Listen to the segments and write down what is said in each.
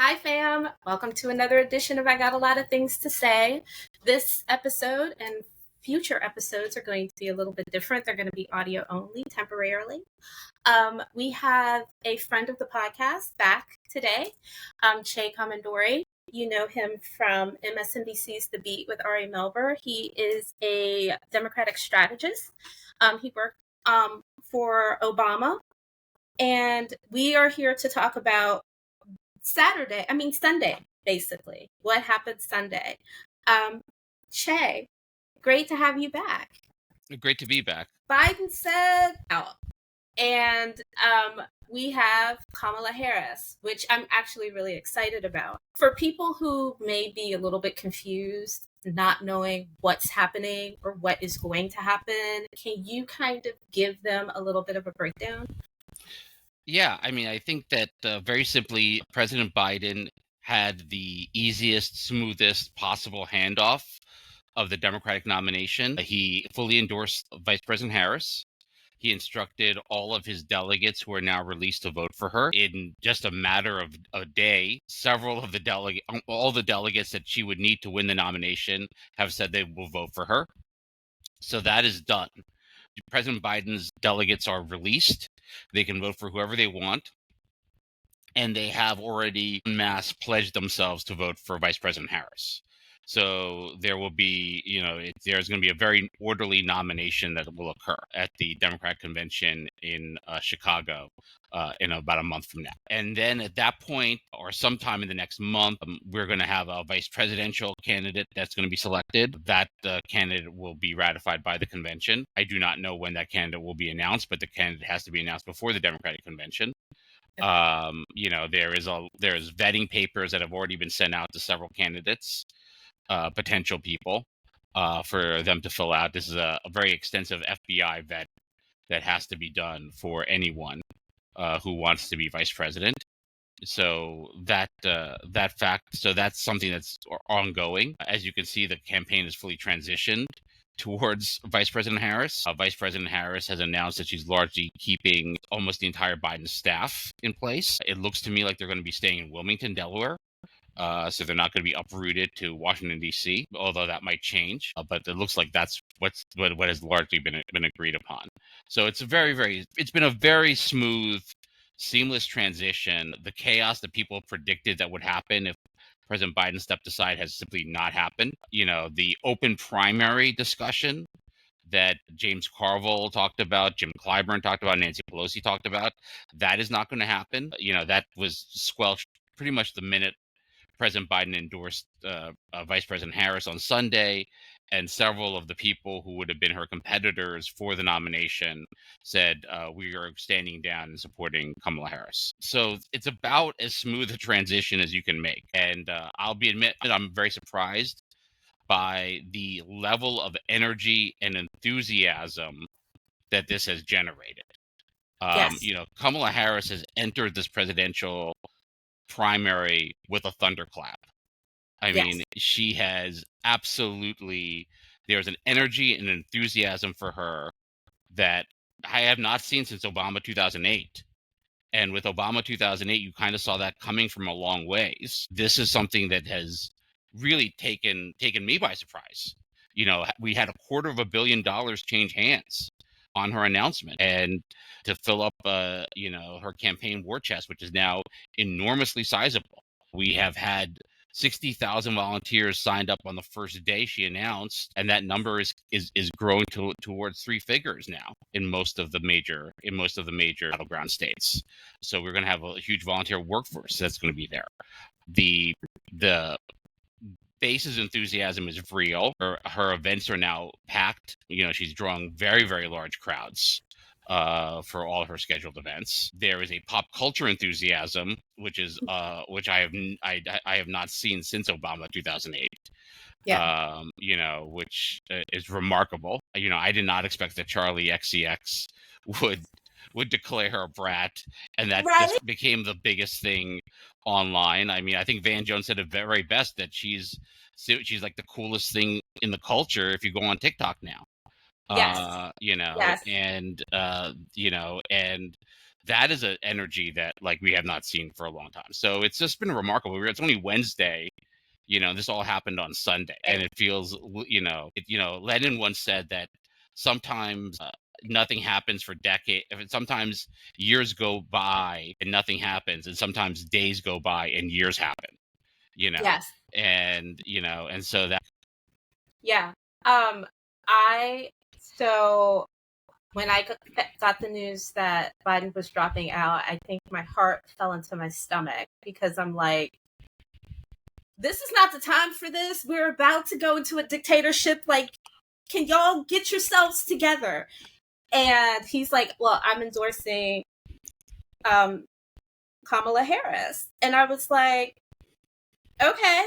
Hi, fam. Welcome to another edition of I Got a Lot of Things to Say. This episode and future episodes are going to be a little bit different. They're going to be audio only temporarily. We have a friend of the podcast back today, Chai Komanduri. You know him from MSNBC's The Beat with Ari Melber. He is a Democratic strategist. He worked for Obama. And we are here to talk about Sunday, basically. What happened Sunday? Che, great to have you back. Great to be back. Biden said out. And we have Kamala Harris, which I'm actually really excited about. For people who may be a little bit confused, not knowing what's happening or what is going to happen, can you kind of give them a little bit of a breakdown? Yeah, I think that very simply, President Biden had the easiest, smoothest possible handoff of the Democratic nomination. He fully endorsed Vice President Harris. He instructed all of his delegates who are now released to vote for her. In just a matter of a day, all the delegates that she would need to win the nomination have said they will vote for her. So that is done. President Biden's delegates are released. They can vote for whoever they want. And they have already en masse pledged themselves to vote for Vice President Harris. So there will be, there's going to be a very orderly nomination that will occur at the Democratic convention in Chicago in about a month from now. And then at that point, or sometime in the next month, we're going to have a vice presidential candidate that's going to be selected. That candidate will be ratified by the convention. I do not know when that candidate will be announced, but the candidate has to be announced before the Democratic convention. There's vetting papers that have already been sent out to several candidates, potential people, for them to fill out. This is a very extensive FBI vet that has to be done for anyone who wants to be vice president. So that's something that's ongoing. As you can see, the campaign is fully transitioned towards Vice President Harris. Vice President Harris has announced that she's largely keeping almost the entire Biden staff in place. It looks to me like they're going to be staying in Wilmington, Delaware. So they're not going to be uprooted to Washington, D.C., although that might change. But it looks like that's what has largely been agreed upon. So it's been a very smooth, seamless transition. The chaos that people predicted that would happen if President Biden stepped aside has simply not happened. The open primary discussion that James Carville talked about, Jim Clyburn talked about, Nancy Pelosi talked about, that is not going to happen. That was squelched pretty much the minute President Biden endorsed Vice President Harris on Sunday, and several of the people who would have been her competitors for the nomination said, we are standing down and supporting Kamala Harris. So it's about as smooth a transition as you can make. And I'll admit that I'm very surprised by the level of energy and enthusiasm that this has generated. Yes. Kamala Harris has entered this presidential primary with a thunderclap. I mean, she has there's an energy and enthusiasm for her that I have not seen since Obama 2008. And with Obama 2008, you kind of saw that coming from a long ways. This is something that has really taken me by surprise. We had $250 million change hands on her announcement, and to fill up her campaign war chest, which is now enormously sizable. We have had 60,000 volunteers signed up on the first day she announced, and that number is growing towards three figures now in most of the major battleground states. So we're going to have a huge volunteer workforce that's going to be there. The base's enthusiasm is real. Her events are now packed. She's drawing very, very large crowds for all her scheduled events. There is a pop culture enthusiasm, which I have not seen since Obama 2008. Yeah. Which is remarkable. I did not expect that Charlie XCX would declare her a brat, and that just became the biggest thing online. I mean, I think Van Jones said it very best, that she's like the coolest thing in the culture if you go on TikTok now. Yes. And that is an energy that like we have not seen for a long time. So it's just been remarkable. It's only Wednesday, this all happened on Sunday, and it feels, Lenin once said that sometimes nothing happens for decades. Sometimes years go by and nothing happens, and sometimes days go by and years happen. Yes. And so that. Yeah. So when I got the news that Biden was dropping out, I think my heart fell into my stomach, because I'm like, this is not the time for this. We're about to go into a dictatorship. Like, can y'all get yourselves together? And he's like, well, I'm endorsing Kamala Harris. And I was like, okay.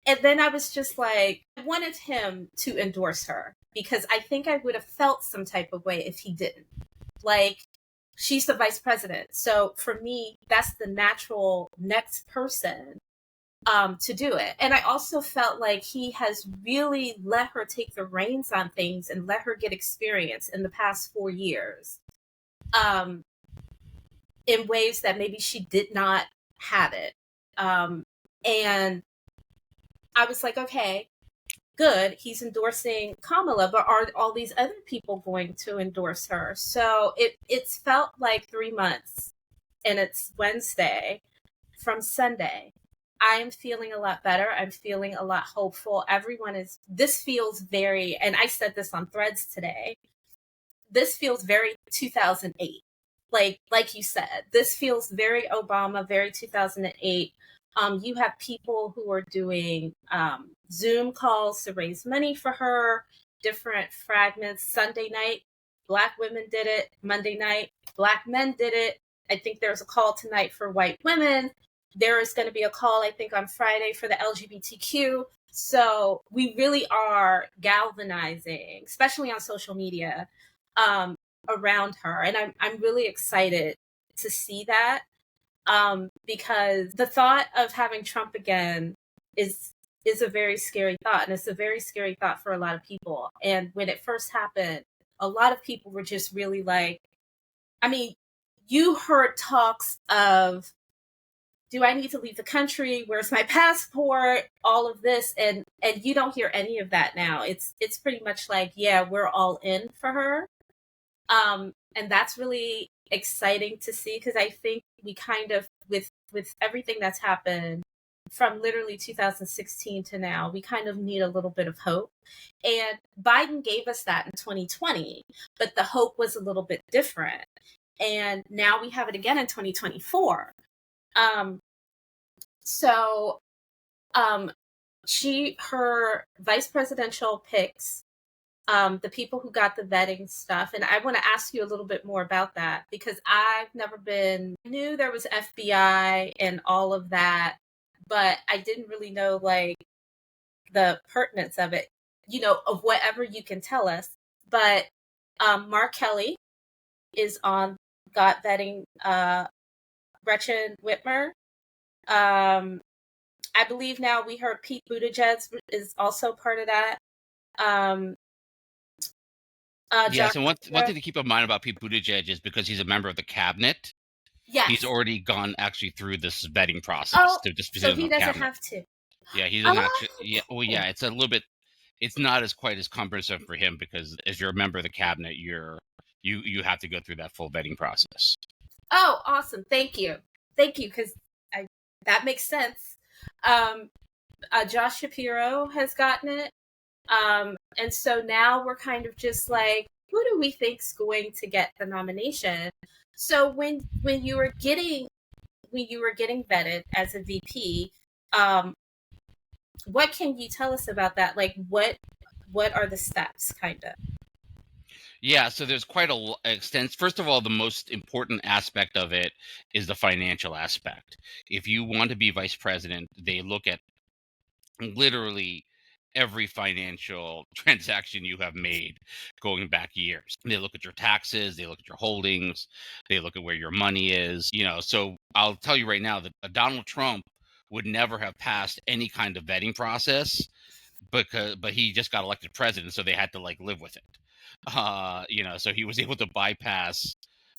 And then I was just like, I wanted him to endorse her, because I think I would have felt some type of way if he didn't. Like, she's the vice president. So for me, that's the natural next person to do it. And I also felt like he has really let her take the reins on things and let her get experience in the past 4 years in ways that maybe she did not have it. And I was like, okay, good. He's endorsing Kamala, but are all these other people going to endorse her? So it's felt like 3 months, and it's Wednesday from Sunday. I am feeling a lot better. I'm feeling a lot hopeful. This feels very, and I said this on Threads today, this feels very 2008. Like you said, this feels very Obama, very 2008. You have people who are doing Zoom calls to raise money for her, different fragments. Sunday night, Black women did it. Monday night, Black men did it. I think there's a call tonight for white women. There is going to be a call, I think, on Friday for the LGBTQ. So we really are galvanizing, especially on social media, around her. And I'm really excited to see that, because the thought of having Trump again is a very scary thought. And it's a very scary thought for a lot of people. And when it first happened, a lot of people were just really like, I mean, you heard talks of, do I need to leave the country? Where's my passport? All of this. And you don't hear any of that now. It's pretty much like, yeah, we're all in for her. And that's really exciting to see, because I think we kind of, with everything that's happened from literally 2016 to now, we kind of need a little bit of hope. And Biden gave us that in 2020, but the hope was a little bit different. And now we have it again in 2024. So her vice presidential picks, the people who got the vetting stuff. And I want to ask you a little bit more about that, because I knew there was FBI and all of that, but I didn't really know like the pertinence of it, of whatever you can tell us. But Mark Kelly got vetting Gretchen Whitmer. I believe now we heard Pete Buttigieg is also part of that. Yes, and one thing to keep in mind about Pete Buttigieg is because he's a member of the cabinet. Yes. He's already gone actually through this vetting process to just so he doesn't have to. Yeah, he doesn't actually. Yeah, well, yeah, it's a little bit. It's not as quite as cumbersome for him because as you're a member of the cabinet, you have to go through that full vetting process. Oh, awesome! Thank you, because that makes sense. Josh Shapiro has gotten it. And so now we're kind of just like, who do we think's going to get the nomination? So when you were getting vetted as a VP, what can you tell us about that? Like, what are the steps, kind of? Yeah, so there's quite a extent. First of all, the most important aspect of it is the financial aspect. If you want to be vice president, they look at literally every financial transaction you have made going back years. They look at your taxes, they look at your holdings, they look at where your money is, So I'll tell you right now that Donald Trump would never have passed any kind of vetting process but he just got elected president, so they had to like live with it. So he was able to bypass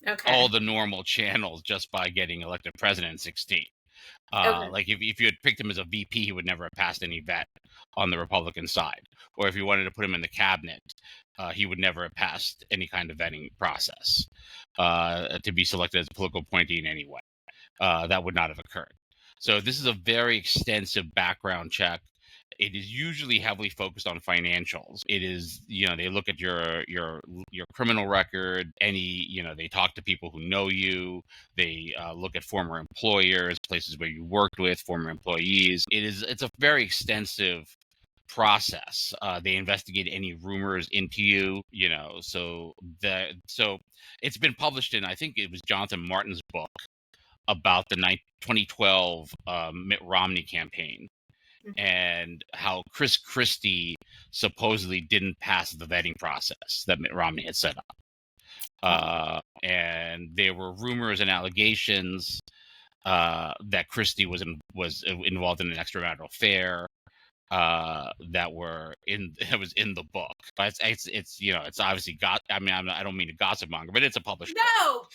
Okay. all the normal channels just by getting elected president in 16. Okay. Like if you had picked him as a VP, he would never have passed any vet on the Republican side. Or if you wanted to put him in the cabinet, he would never have passed any kind of vetting process to be selected as a political appointee in any way. That would not have occurred. So this is a very extensive background check. It is usually heavily focused on financials. It is, they look at your criminal record. They talk to people who know you. They look at former employers, places where you worked with, former employees. It's a very extensive process. They investigate any rumors into you. So it's been published in, I think it was Jonathan Martin's book about the 2012 Mitt Romney campaign and how Chris Christie supposedly didn't pass the vetting process that Mitt Romney had set up. And there were rumors and allegations that Christie was involved in an extramarital affair that was in the book. But it's obviously I don't mean to gossip monger, but it's a published book. No,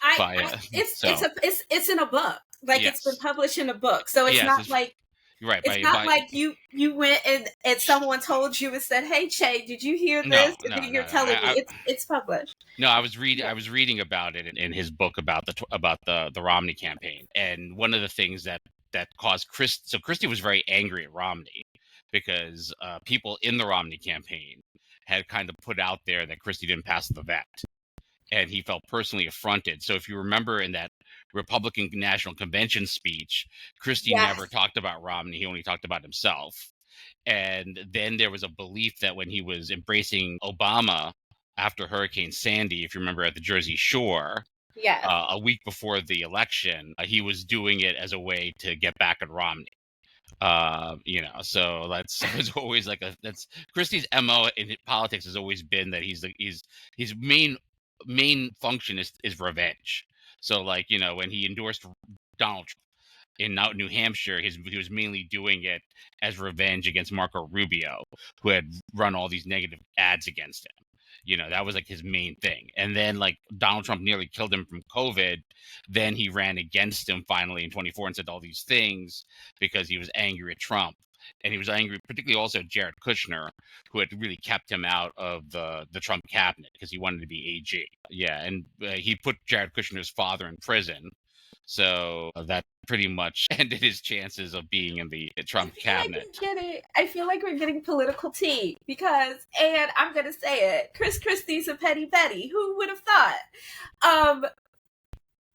it's in a book. Like, yes. It's been published in a book, so it's Yes, not like right. it's not like you went and someone told you and said, "Hey, Che, did you hear this?" And then you're telling me it's published. No, I was reading about it in his book about the Romney campaign, and one of the things that caused Christie was very angry at Romney because people in the Romney campaign had kind of put out there that Christie didn't pass the vet, and he felt personally affronted. So if you remember in that Republican National Convention speech, Christie never talked about Romney; he only talked about himself. And then there was a belief that when he was embracing Obama after Hurricane Sandy, if you remember, at the Jersey Shore, a week before the election, he was doing it as a way to get back at Romney. So that's always that's Christie's MO in politics has always been that his main function is revenge. So when he endorsed Donald Trump in New Hampshire, he was mainly doing it as revenge against Marco Rubio, who had run all these negative ads against him. That was his main thing. And then Donald Trump nearly killed him from COVID. Then he ran against him finally in 24 and said all these things because he was angry at Trump. And he was angry, particularly also at Jared Kushner, who had really kept him out of the Trump cabinet because he wanted to be AG. Yeah, and he put Jared Kushner's father in prison. So that pretty much ended his chances of being in the Trump cabinet. I feel like we're getting political tea because, and I'm going to say it, Chris Christie's a petty Betty. Who would have thought?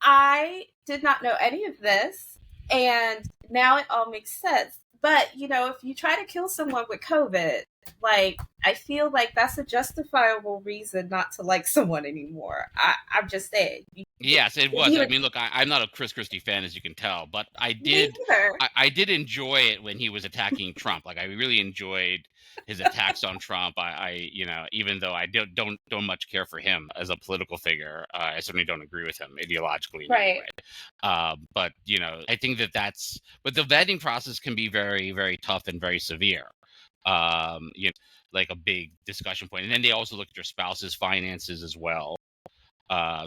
I did not know any of this, and now it all makes sense. But, if you try to kill someone with COVID, I feel like that's a justifiable reason not to like someone anymore. I'm just saying. Yes, it was. I mean, look, I'm not a Chris Christie fan, as you can tell, but I did enjoy it when he was attacking Trump. I really enjoyed his attacks on Trump. I even though I don't much care for him as a political figure, I certainly don't agree with him ideologically. Right. But I think but the vetting process can be very, very tough and very severe. Like a big discussion point. And then they also look at your spouse's finances as well.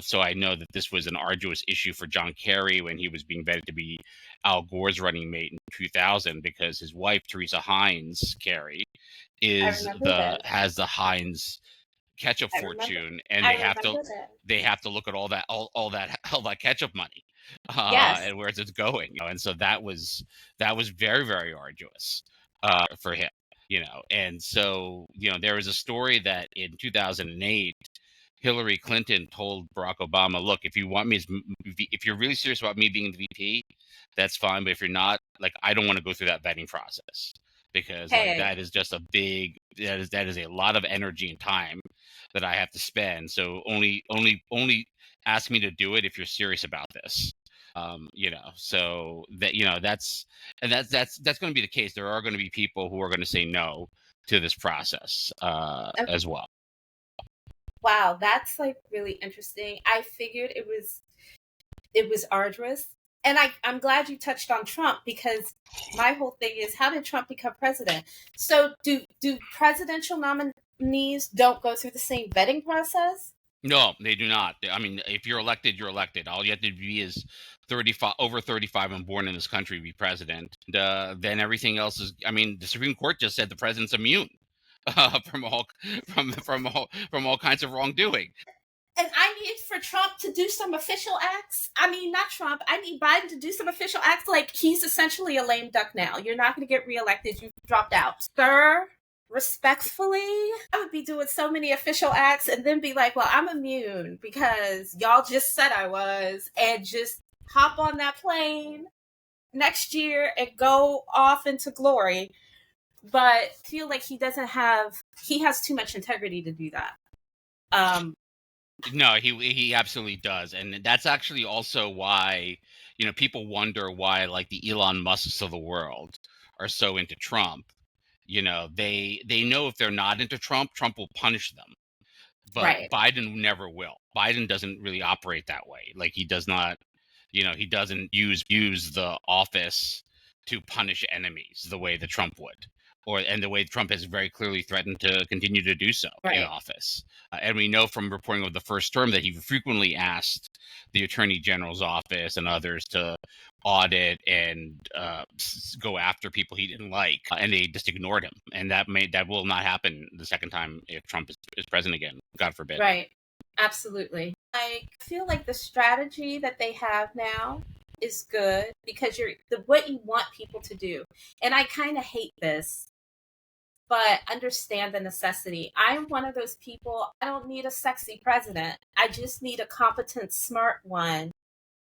So I know that this was an arduous issue for John Kerry when he was being vetted to be Al Gore's running mate in 2000 because his wife, Teresa Heinz Kerry, has the Heinz ketchup fortune, and they have to look at all that ketchup money and where it's going. And so that was very, very arduous for him. And so there was a story that in 2008 Hillary Clinton told Barack Obama, look, if you're really serious about me being the VP, that's fine. But if you're not, I don't want to go through that vetting process because that is just that is a lot of energy and time that I have to spend. So only ask me to do it if you're serious about this. So that, that's going to be the case. There are going to be people who are going to say no to this process as well. Wow, that's really interesting. I figured it was arduous. And I'm glad you touched on Trump because my whole thing is, how did Trump become president? So do presidential nominees don't go through the same vetting process? No, they do not. I mean, if you're elected, you're elected. All you have to be is 35, over 35 and born in this country to be president. And, then everything else is. I mean, the Supreme Court just said the president's immune from all kinds of wrongdoing. And I need for Trump to do some official acts. I mean, not Trump. I need Biden to do some official acts. Like, he's essentially a lame duck now. You're not going to get reelected. You've dropped out. Sir, respectfully, I would be doing so many official acts and then be like, well, I'm immune because y'all just said I was, and just hop on that plane next year and go off into glory. But I feel like he has too much integrity to do that. No, he absolutely does, and that's actually also why people wonder why like the Elon Musks of the world are so into Trump. They know if they're not into Trump, Trump will punish them, but Right. Biden never will. Biden doesn't really operate that way. Like he does not, he doesn't use the office to punish enemies the way that Trump would, and the way Trump has very clearly threatened to continue to do so in Right. office. And we know from reporting of the first term that he frequently asked the Attorney General's office and others to audit and go after people he didn't like, and they just ignored him. And that will not happen the second time if Trump is president again. God forbid. Right. Absolutely. I feel like the strategy that they have now is good because what you want people to do. And I kind of hate this, but understand the necessity. I'm one of those people. I don't need a sexy president. I just need a competent, smart one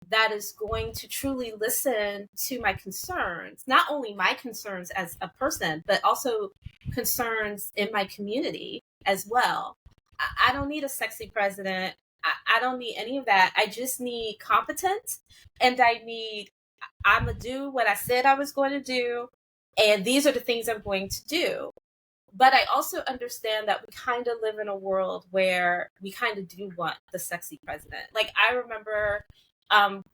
that is going to truly listen to my concerns, not only my concerns as a person, but also concerns in my community as well. I don't need a sexy president. I don't need any of that. I just need competence, and I'm going to do what I said I was going to do, and these are the things I'm going to do. But I also understand that we kind of live in a world where we kind of do want the sexy president. Like, I remember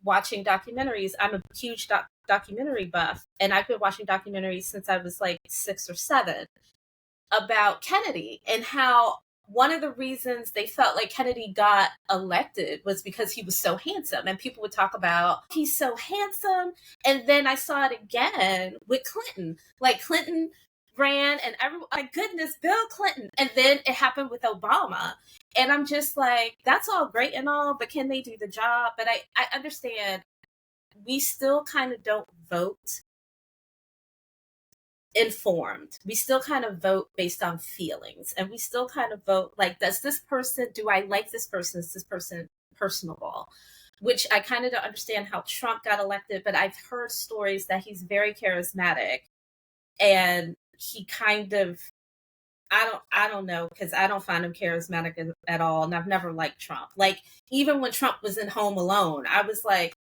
watching documentaries. I'm a huge documentary buff, and I've been watching documentaries since I was like 6 or 7 about Kennedy, and how one of the reasons they felt like Kennedy got elected was because he was so handsome. And people would talk about, he's so handsome. And then I saw it again with Clinton. Like, Clinton ran and everyone, my goodness, Bill Clinton. And then it happened with Obama. And I'm just like, that's all great and all, but can they do the job? But I understand we still kind of don't vote informed. We still kind of vote based on feelings, and we still kind of vote like, do I like this person? Is this person personable? Which I kind of don't understand how Trump got elected, but I've heard stories that he's very charismatic, and he kind of, I don't know, because I don't find him charismatic at all, and I've never liked Trump. Like, even when Trump was in Home Alone, I was like,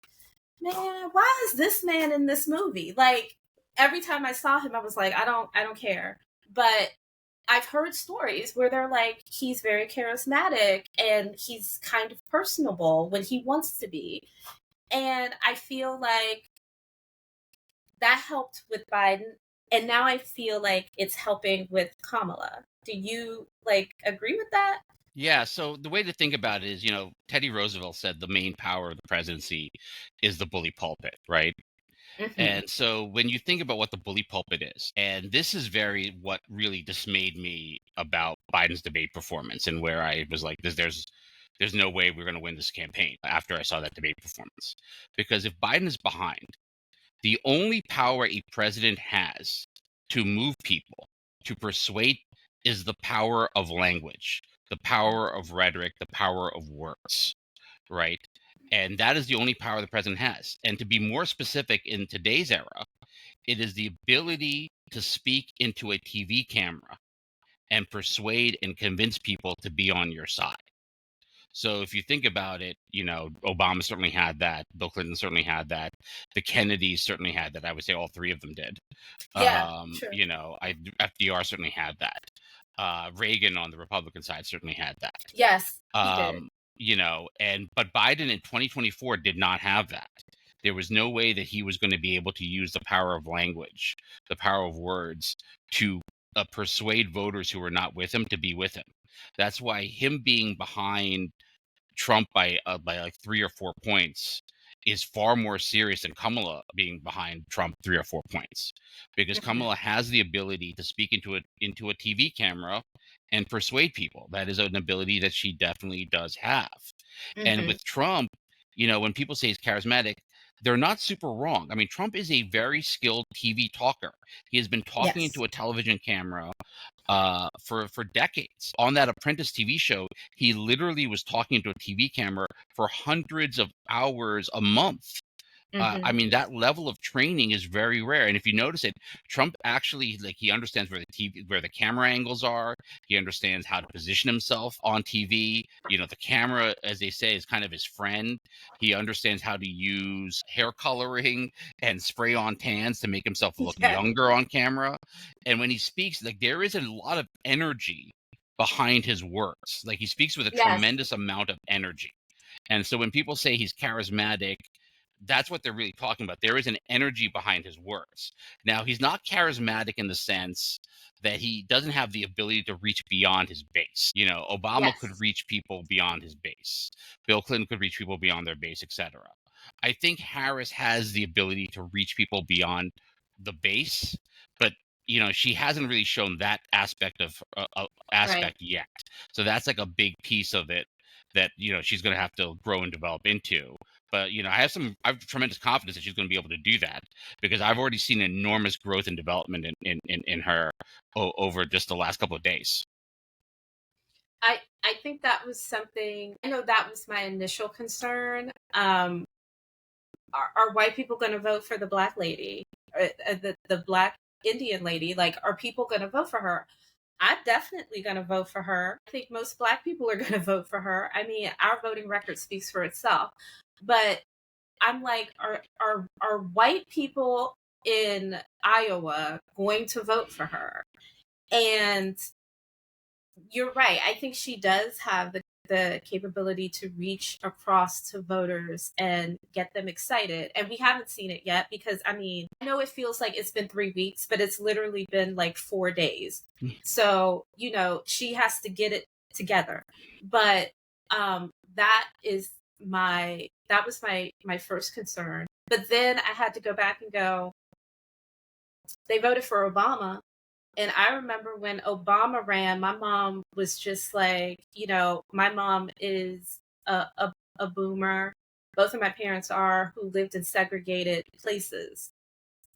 man, why is this man in this movie? Like, every time I saw him, I was like, I don't care. But I've heard stories where they're like, he's very charismatic and he's kind of personable when he wants to be. And I feel like that helped with Biden. And now I feel like it's helping with Kamala. Do you like agree with that? Yeah, so the way to think about it is, Teddy Roosevelt said the main power of the presidency is the bully pulpit, right? Mm-hmm. And so when you think about what the bully pulpit is, and this is what really dismayed me about Biden's debate performance, and where I was like, there's no way we're going to win this campaign after I saw that debate performance. Because if Biden is behind, the only power a president has to move people, to persuade, is the power of language, the power of rhetoric, the power of words, right? And that is the only power the president has. And to be more specific, in today's era, it is the ability to speak into a TV camera and persuade and convince people to be on your side. So if you think about it, Obama certainly had that. Bill Clinton certainly had that. The Kennedys certainly had that. I would say all three of them did. Yeah, sure. FDR certainly had that. Reagan on the Republican side certainly had that. Yes, he did. But Biden in 2024 did not have that. There was no way that he was going to be able to use the power of language, the power of words, to persuade voters who were not with him to be with him. That's why him being behind Trump by like 3 or 4 points is far more serious than Kamala being behind Trump 3 or 4 points, because Kamala has the ability to speak into a TV camera and persuade people. That is an ability that she definitely does have. And with Trump, when people say he's charismatic, they're not super wrong. I mean, Trump is a very skilled TV talker. He has been talking Yes. into a television camera for decades. On that Apprentice TV show, he literally was talking to a TV camera for hundreds of hours a month. I mean, that level of training is very rare. And if you notice it, Trump actually, like, he understands where the camera angles are. He understands how to position himself on TV. The camera, as they say, is kind of his friend. He understands how to use hair coloring and spray on tans to make himself look Yes. younger on camera. And when he speaks, like, there is a lot of energy behind his words. Like, he speaks with a Yes. tremendous amount of energy. And so when people say he's charismatic, that's what they're really talking about. There is an energy behind his words. Now, he's not charismatic in the sense that he doesn't have the ability to reach beyond his base. Obama could Yes. reach people beyond his base. Bill Clinton could reach people beyond their base, etc. I think Harris has the ability to reach people beyond the base, but she hasn't really shown that aspect Right. yet. So that's like a big piece of it that she's going to have to grow and develop into. But I have tremendous confidence that she's going to be able to do that, because I've already seen enormous growth and development in her over just the last couple of days. I think that was something. I know that was my initial concern. Are white people going to vote for the black lady, the black Indian lady? Like, are people going to vote for her? I'm definitely going to vote for her. I think most black people are going to vote for her. I mean, our voting record speaks for itself. But I'm like, are white people in Iowa going to vote for her? And you're right. I think she does have the capability to reach across to voters and get them excited. And we haven't seen it yet, because I mean, I know it feels like it's been 3 weeks, but it's literally been like 4 days. So, she has to get it together. But that was my first concern. But then I had to go back and go, they voted for Obama. And I remember when Obama ran, my mom was just like, my mom is a boomer. Both of my parents are, who lived in segregated places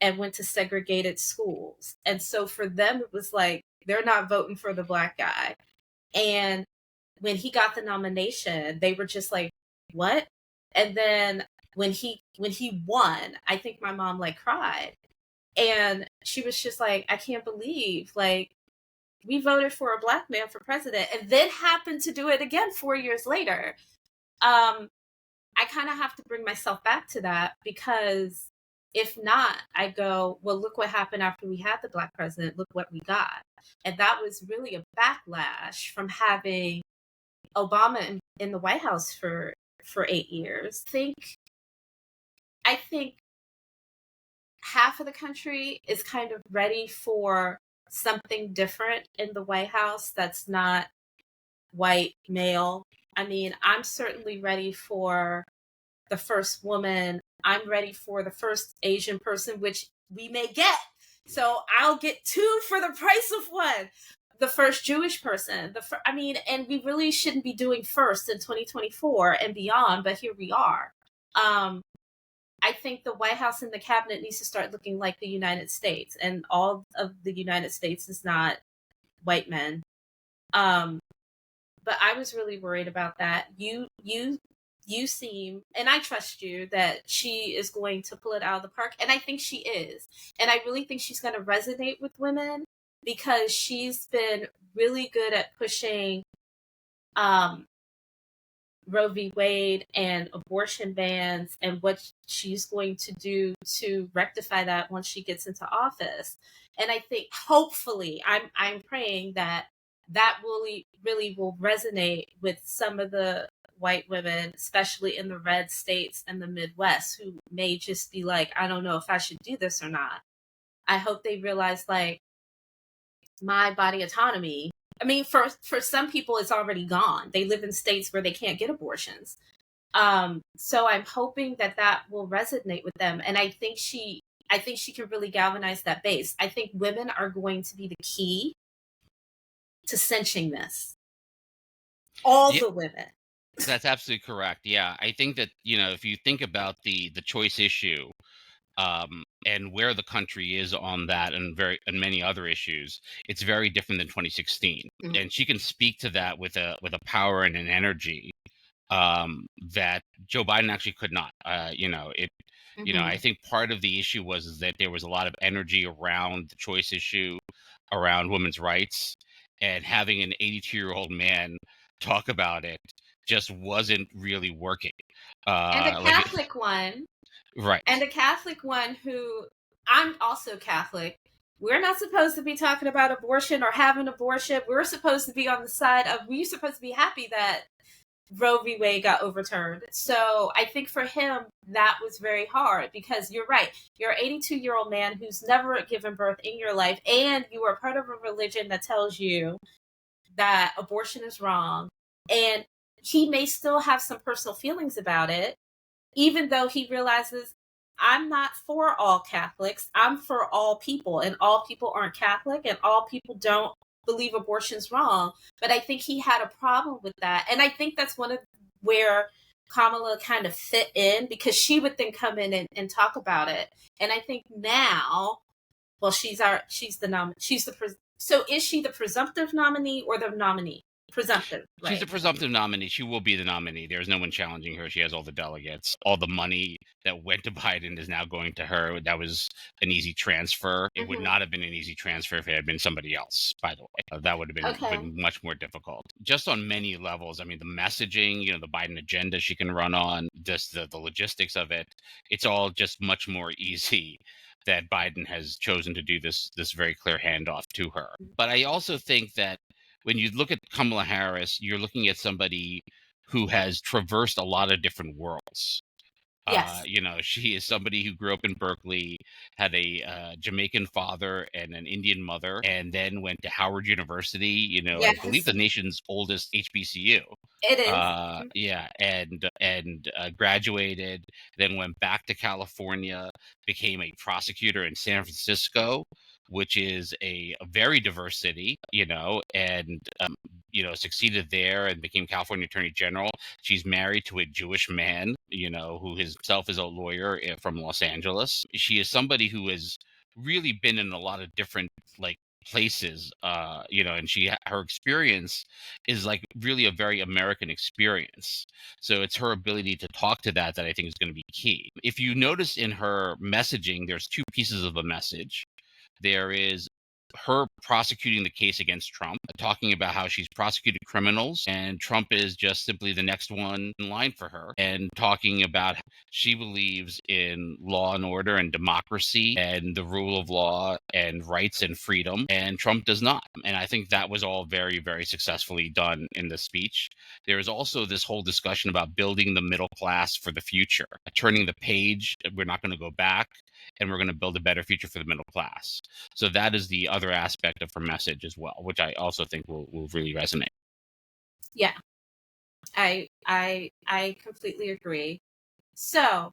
and went to segregated schools. And so for them, it was like, they're not voting for the black guy. And when he got the nomination, they were just like, what? And then when he won, I think my mom like cried. And she was just like, I can't believe, like, we voted for a black man for president and then happened to do it again 4 years later. I kind of have to bring myself back to that, because if not, I go, well, look what happened after we had the black president. Look what we got. And that was really a backlash from having Obama in the White House for 8 years. I think half of the country is kind of ready for something different in the White House that's not white male. I mean, I'm certainly ready for the first woman. I'm ready for the first Asian person, which we may get. So I'll get 2 for the price of 1. The first Jewish person. And we really shouldn't be doing first in 2024 and beyond, but here we are. I think the White House and the cabinet needs to start looking like the United States, and all of the United States is not white men. But I was really worried about that. You seem, and I trust you, that she is going to pull it out of the park, and I think she is. And I really think she's going to resonate with women, because she's been really good at pushing Roe v. Wade and abortion bans, and what she's going to do to rectify that once she gets into office. And I think, hopefully, I'm praying that really will resonate with some of the white women, especially in the red states and the Midwest, who may just be like, I don't know if I should do this or not. I hope they realize, like, my body autonomy. I mean, for some people, it's already gone. They live in states where they can't get abortions. So I'm hoping that that will resonate with them, and I think she can really galvanize that base. I think women are going to be the key to cinching this. All Yeah, the women. that's absolutely correct. Yeah, I think that, if you think about the choice issue, and where the country is on that and many other issues, it's very different than 2016. Mhm. And she can speak to that with a power and an energy, that Joe Biden actually could not. I Mhm. think part of the issue was is that there was a lot of energy around the choice issue, around women's rights, and having an 82-year-old man talk about it just wasn't really working. And a Like, Catholic one, and right. a Catholic one who I'm also Catholic. We're not supposed to be talking about abortion or having abortion. We're supposed to be on the side of, we're supposed to be happy that Roe v. Wade got overturned. So I think for him, that was very hard because you're right. You're an 82-year-old man who's never given birth in your life, and you are part of a religion that tells you that abortion is wrong. And he may still have some personal feelings about it, even though he realizes I'm not for all Catholics. I'm for all people, and all people aren't Catholic, and all people don't believe abortion's wrong. But I think he had a problem with that. And I think that's one of where Kamala kind of fit in, because she would then come in and talk about it. And I think now, well, she's the so is she the presumptive nominee or the nominee? Presumptive, She's right? a presumptive nominee. She will be the nominee. There's no one challenging her. She has all the delegates. All the money that went to Biden is now going to her. That was an easy transfer. It would Mm-hmm. not have been an easy transfer if it had been somebody else, by the way. That would have Okay. been much more difficult. Just on many levels. I mean, the messaging, the Biden agenda she can run on, just the logistics of it. It's all just much more easy that Biden has chosen to do this very clear handoff to her. But I also think that when you look at Kamala Harris, you're looking at somebody who has traversed a lot of different worlds. Yes. She is somebody who grew up in Berkeley, had a Jamaican father and an Indian mother, and then went to Howard University. I believe Yes. the nation's oldest HBCU. It is. Yeah, and graduated, then went back to California, became a prosecutor in San Francisco, which is a very diverse city. And succeeded there and became California Attorney General. She's married to a Jewish man, who himself is a lawyer from Los Angeles. She is somebody who has really been in a lot of different like places, and her experience is like really a very American experience. So it's her ability to talk to that I think is going to be key. If you notice in her messaging, there's two pieces of the message. There is her prosecuting the case against Trump, talking about how she's prosecuted criminals and Trump is just simply the next one in line for her, and talking about how she believes in law and order and democracy and the rule of law and rights and freedom, and Trump does not. And I think that was all very, very successfully done in the speech. There is also this whole discussion about building the middle class for the future, turning the page. We're not going to go back, and we're going to build a better future for the middle class. So that is the other aspect of her message as well, which I also think will really resonate. Yeah. I completely agree. So,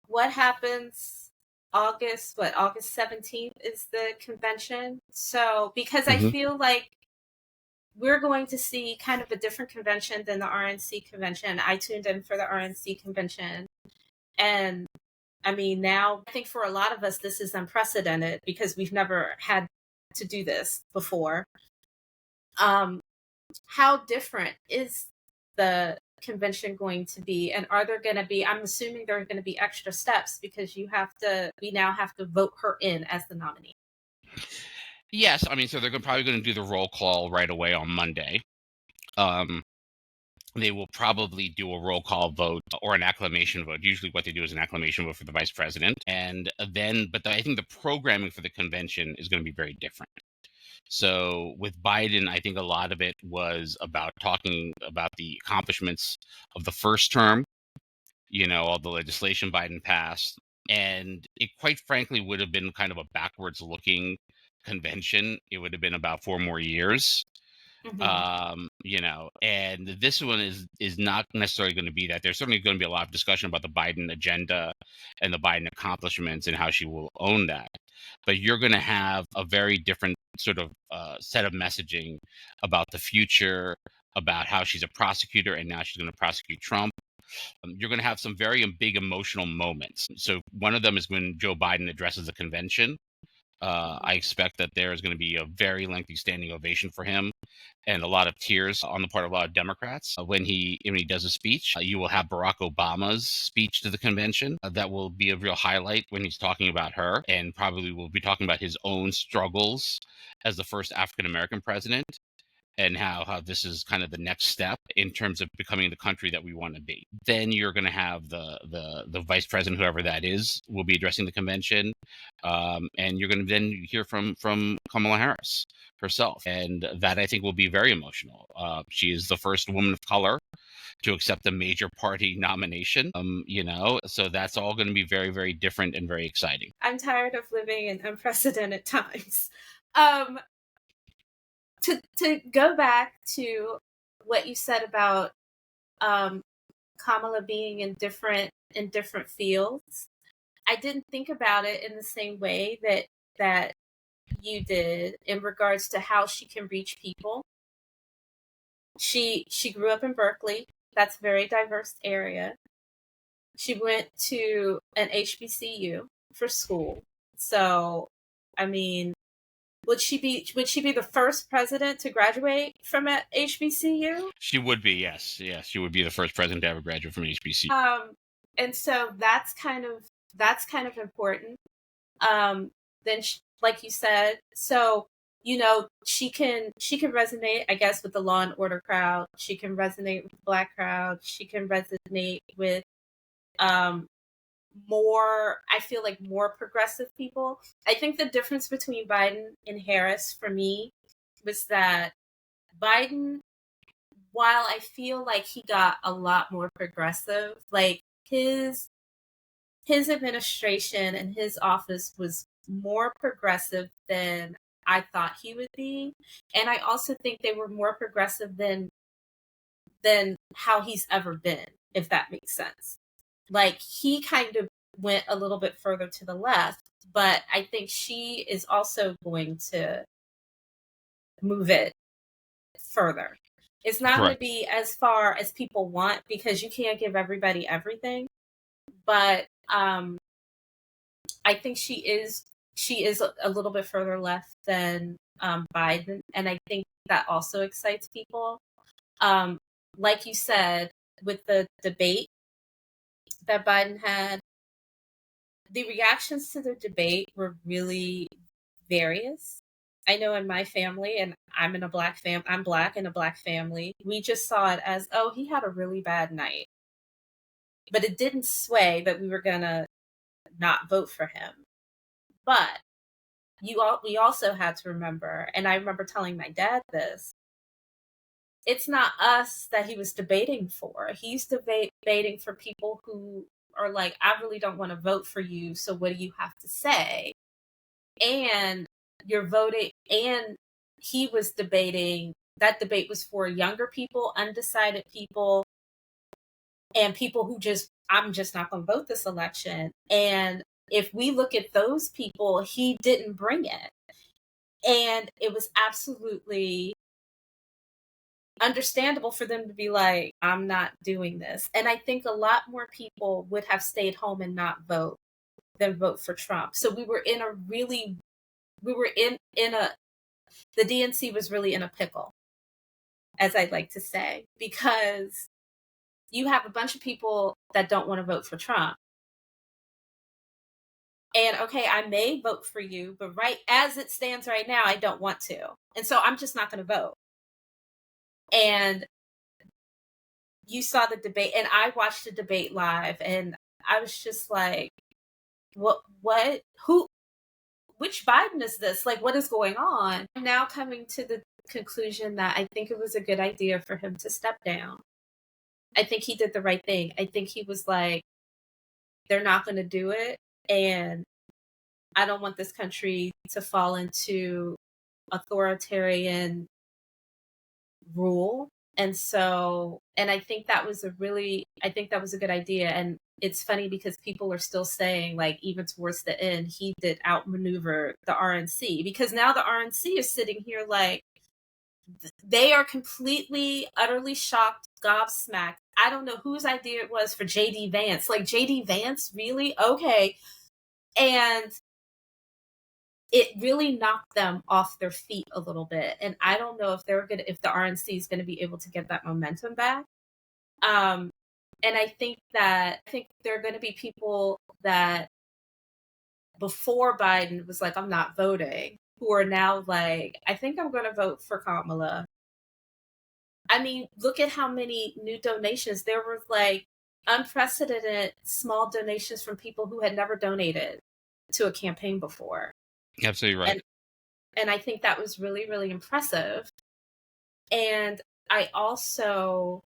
what happens August 17th is the convention. So, because I Hmm. feel like we're going to see kind of a different convention than the RNC convention. I tuned in for the RNC convention, and I mean, now I think for a lot of us this is unprecedented because we've never had to do this before. Um how different is the convention going to be, and are there going to be, I'm assuming there are going to be extra steps because we now have to vote her in as the nominee. Yes, I mean, so they're probably going to do the roll call right away on Monday. Um, they will probably do a roll call vote or an acclamation vote. Usually, what they do is an acclamation vote for the vice president, and then, I think the programming for the convention is going to be very different. So with Biden, I think a lot of it was about talking about the accomplishments of the first term, all the legislation Biden passed. And it quite frankly would have been kind of a backwards looking convention, it would have been about 4 more years. And this one is not necessarily going to be that. There's certainly going to be a lot of discussion about the Biden agenda and the Biden accomplishments and how she will own that. But you're going to have a very different sort of set of messaging about the future, about how she's a prosecutor and now she's going to prosecute Trump. You're going to have some very big emotional moments. So one of them is when Joe Biden addresses the convention. I expect that there is going to be a very lengthy standing ovation for him and a lot of tears on the part of a lot of Democrats when he does a speech. You will have Barack Obama's speech to the convention. That will be a real highlight when he's talking about her, and probably will be talking about his own struggles as the first African American president, and how this is kind of the next step in terms of becoming the country that we want to be. Then you're going to have the vice president, whoever that is, will be addressing the convention, and you're going to then hear from Kamala Harris herself, and that I think will be very emotional. She is the first woman of color to accept a major party nomination, so that's all going to be very, very different and very exciting. I'm tired of living in unprecedented times. To go back to what you said about Kamala being in different fields, I didn't think about it in the same way that you did in regards to how she can reach people. She grew up in Berkeley. That's a very diverse area. She went to an HBCU for school. So, I mean, would she be the first president to graduate from a HBCU? She would be, yes. She would be the first president to ever graduate from HBCU. And so that's kind of important. Then, like you said, so she can resonate, I guess, with the Law and Order crowd. She can resonate with the Black crowd. She can resonate with I feel like more progressive people. I think the difference between Biden and Harris for me was that Biden, while I feel like he got a lot more progressive, like his administration and his office was more progressive than I thought he would be. And I also think they were more progressive than how he's ever been, if that makes sense. Like, he kind of went a little bit further to the left, but I think she is also going to move it further. It's not going to be as far as people want, because you can't give everybody everything. But I think she is a little bit further left than Biden, and I think that also excites people. Like you said, with the debate that Biden had, the reactions to the debate were really various. I know in my family, and I'm Black in a Black family, we just saw it as, oh, he had a really bad night. But it didn't sway that we were gonna not vote for him. But we also had to remember, and I remember telling my dad this, it's not us that he was debating for. He's debating for people who are like, I really don't want to vote for you, so what do you have to say? And you're voting, and he was debating, that debate was for younger people, undecided people, and people who I'm just not going to vote this election. And if we look at those people, he didn't bring it. And it was absolutely understandable for them to be like, I'm not doing this. And I think a lot more people would have stayed home and not vote than vote for Trump. So we were in the DNC was really in a pickle, as I'd like to say, because you have a bunch of people that don't want to vote for Trump. And okay, I may vote for you, but right as it stands right now, I don't want to. And so I'm just not going to vote. And you saw the debate, and I watched the debate live, and I was just like, which Biden is this? Like, what is going on? I'm now coming to the conclusion that I think it was a good idea for him to step down. I think he did the right thing. I think he was like, they're not going to do it. And I don't want this country to fall into authoritarian rule. And so, and I think that was a good idea. And it's funny because people are still saying, like, even towards the end, he did outmaneuver the RNC, because now the RNC is sitting here like they are completely, utterly shocked, gobsmacked. I don't know whose idea it was for JD Vance. Like, JD Vance, really? Okay. And it really knocked them off their feet a little bit. And I don't know if if the RNC is gonna be able to get that momentum back. Um, and I think there are gonna be people that before Biden was like, I'm not voting, who are now like, I think I'm gonna vote for Kamala. I mean, look at how many new donations. There were like unprecedented small donations from people who had never donated to a campaign before. Absolutely right. And and I think that was really, really impressive. And I also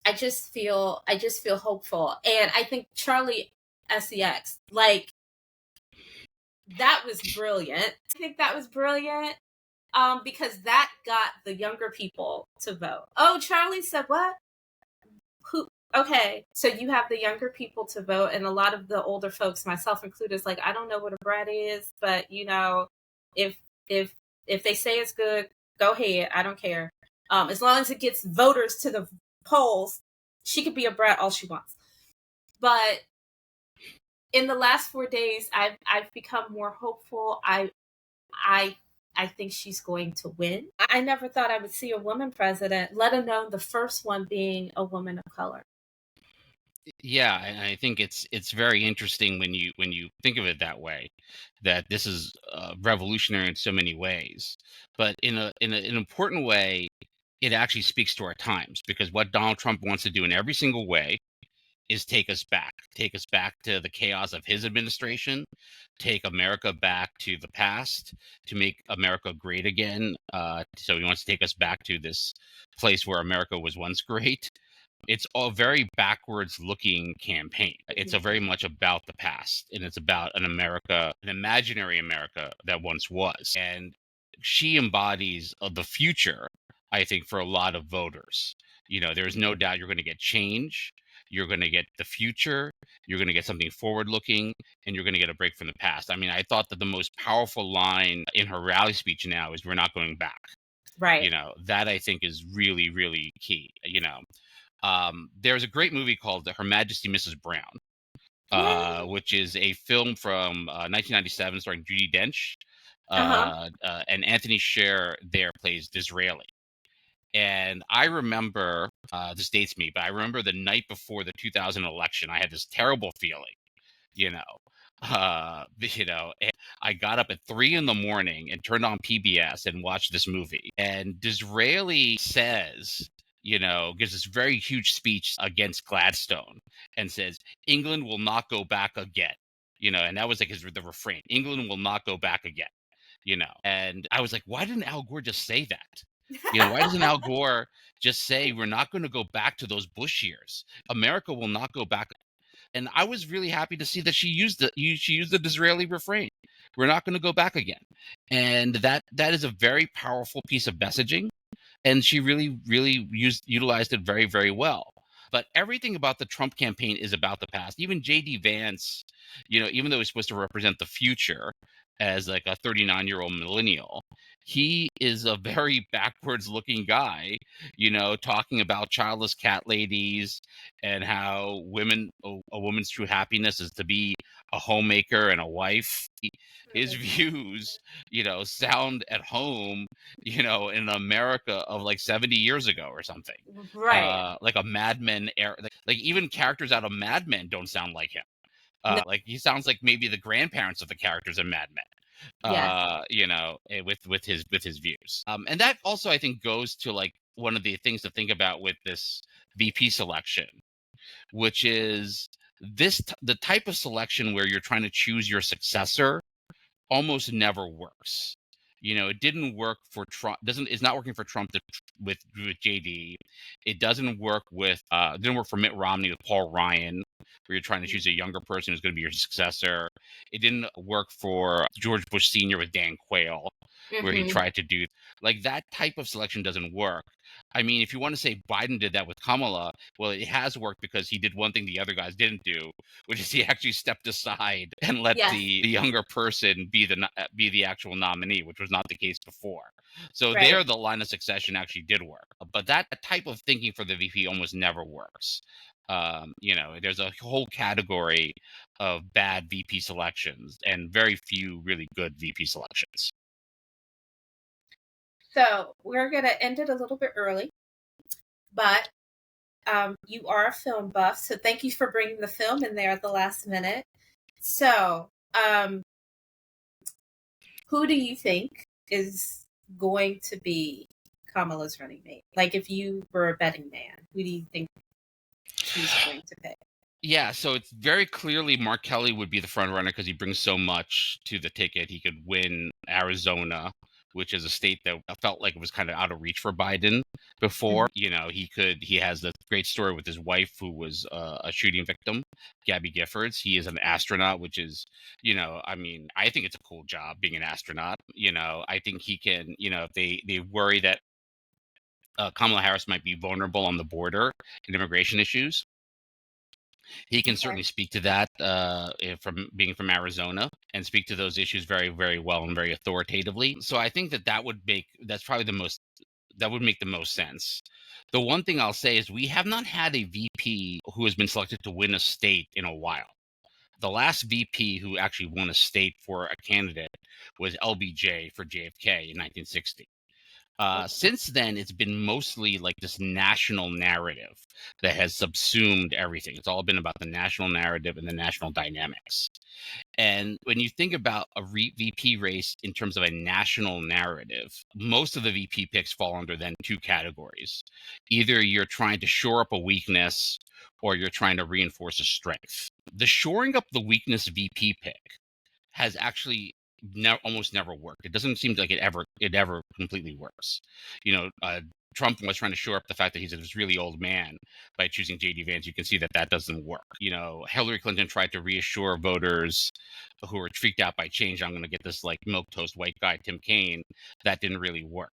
I just feel hopeful. And I think Charlie SEX, like, that was brilliant. I think that was brilliant. Because that got the younger people to vote. Oh, Charlie said what? Who? Okay, so you have the younger people to vote, and a lot of the older folks, myself included, is like, I don't know what a brat is, but if if if they say it's good, go ahead. I don't care. As long as it gets voters to the polls, she could be a brat all she wants. But in the last 4 days, I've become more hopeful. I I think she's going to win. I never thought I would see a woman president, let alone the first one being a woman of color. Yeah, and I think it's very interesting when you think of it that way, that this is revolutionary in so many ways, but in an important way, it actually speaks to our times, because what Donald Trump wants to do in every single way is take us back to the chaos of his administration, take America back to the past, to make America great again. So he wants to take us back to this place where America was once great. It's a very backwards looking campaign. It's a very much about the past, and it's about an America, an imaginary America that once was. And she embodies the future, I think, for a lot of voters. There's no doubt you're going to get change, you're going to get the future, you're going to get something forward looking, and you're going to get a break from the past. I mean, I thought that the most powerful line in her rally speech now is, "We're not going back." Right. That I think is really, really key. There's a great movie called Her Majesty Mrs. Brown, Yay. which is a film from 1997 starring Judi Dench, Uh-huh. and Anthony Sher there plays Disraeli. And I remember, this dates me, but I remember the night before the 2000 election, I had this terrible feeling, you know, and I got up at 3 in the morning and turned on PBS and watched this movie. And Disraeli says, gives this very huge speech against Gladstone and says, England will not go back again. And that was like the refrain, England will not go back again. And I was like, why didn't Al Gore just say that? Why doesn't Al Gore just say, we're not going to go back to those Bush years? America will not go back. And I was really happy to see that she used the Disraeli refrain. We're not going to go back again. And that is a very powerful piece of messaging. And she really, really utilized it very, very well. But everything about the Trump campaign is about the past. Even J.D. Vance, even though he's supposed to represent the future as like a 39-year-old millennial, he is a very backwards looking guy, talking about childless cat ladies and how a woman's true happiness is to be a homemaker and a wife. His views, sound at home, in America of like 70 years ago or something. Right. Like a Mad Men era, like even characters out of Mad Men don't sound like him. No. Like he sounds like maybe the grandparents of the characters in Mad Men. Yes. With his views. And that also I think goes to like one of the things to think about with this VP selection, which is the type of selection where you're trying to choose your successor almost never works. It didn't work for Trump. It's not working for Trump with JD. It doesn't work didn't work for Mitt Romney with Paul Ryan. where you're trying to choose a younger person who's going to be your successor. It didn't work for George Bush Sr. with Dan Quayle, where he tried to do like that type of selection doesn't work. I mean, if you want to say Biden did that with Kamala, well, it has worked because he did one thing the other guys didn't do, which is he actually stepped aside and let Yes. the younger person be the actual nominee, which was not the case before. So Right. there, the line of succession actually did work, but that type of thinking for the VP almost never works. There's a whole category of bad VP selections and very few really good VP selections. So we're going to end it a little bit early, but you are a film buff, so thank you for bringing the film in there at the last minute. So, who do you think is going to be Kamala's running mate? Like, if you were a betting man, who do you think she's going to pick? Yeah, so it's very clearly Mark Kelly would be the front runner because he brings so much to the ticket. He could win Arizona, which is a state that felt like it was kind of out of reach for Biden before. He has the great story with his wife who was a shooting victim, Gabby Giffords. He is an astronaut, which is, I think it's a cool job being an astronaut. I think he can, if they worry that Kamala Harris might be vulnerable on the border and immigration issues. He can certainly speak to that from being from Arizona and speak to those issues very, very well and very authoritatively. So I think that would make the most sense. The one thing I'll say is we have not had a VP who has been selected to win a state in a while. The last VP who actually won a state for a candidate was LBJ for JFK in 1960. Since then, it's been mostly like this national narrative that has subsumed everything. It's all been about the national narrative and the national dynamics. And when you think about a VP race in terms of a national narrative, most of the VP picks fall under then two categories. Either you're trying to shore up a weakness or you're trying to reinforce a strength. The shoring up the weakness VP pick has actually almost never worked. It doesn't seem like it ever completely works. Trump was trying to shore up the fact that he's this really old man by choosing J.D. Vance. You can see that doesn't work. Hillary Clinton tried to reassure voters who were freaked out by change. I'm going to get this like milquetoast white guy, Tim Kaine. That didn't really work.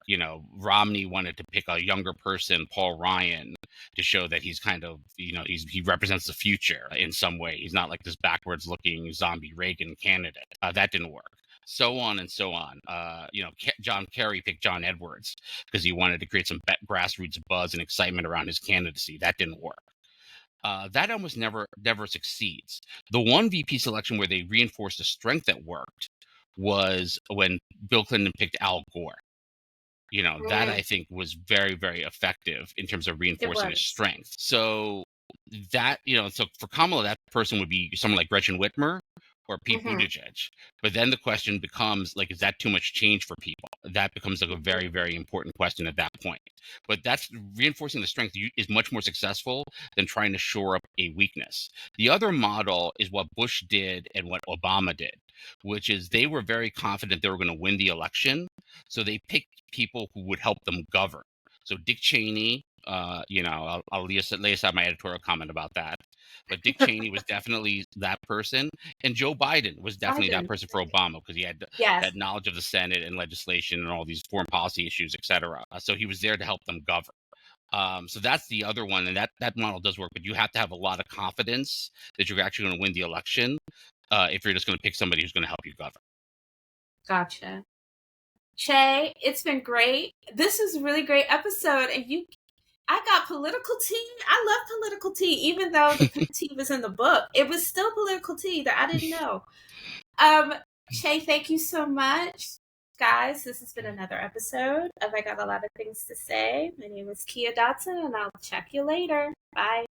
Romney wanted to pick a younger person, Paul Ryan, to show that he's kind of, he represents the future in some way. He's not like this backwards looking zombie Reagan candidate. That didn't work. So on and so on. John Kerry picked John Edwards because he wanted to create some grassroots buzz and excitement around his candidacy. That didn't work. That almost never succeeds. The one VP selection where they reinforced the strength that worked was when Bill Clinton picked Al Gore. That I think was very, very effective in terms of reinforcing his strength. So that, so for Kamala, that person would be someone like Gretchen Whitmer or Pete Buttigieg. But then the question becomes, like, is that too much change for people? That becomes like a very, very important question at that point. But that's reinforcing the strength is much more successful than trying to shore up a weakness. The other model is what Bush did and what Obama did, which is they were very confident they were going to win the election. So they picked people who would help them govern. So Dick Cheney, I'll lay aside my editorial comment about that. But Dick Cheney was definitely that person. And Joe Biden was definitely that person for Obama because he had that knowledge of the Senate and legislation and all these foreign policy issues, et cetera. So he was there to help them govern. So that's the other one. And that model does work. But you have to have a lot of confidence that you're actually going to win the election if you're just going to pick somebody who's going to help you govern. Gotcha. Chai, it's been great. This is a really great episode. And I got political tea. I love political tea, even though the tea was in the book. It was still political tea that I didn't know. Chai, thank you so much. Guys, this has been another episode of I Got a Lot of Things to Say. My name is Kia Dotson, and I'll check you later. Bye.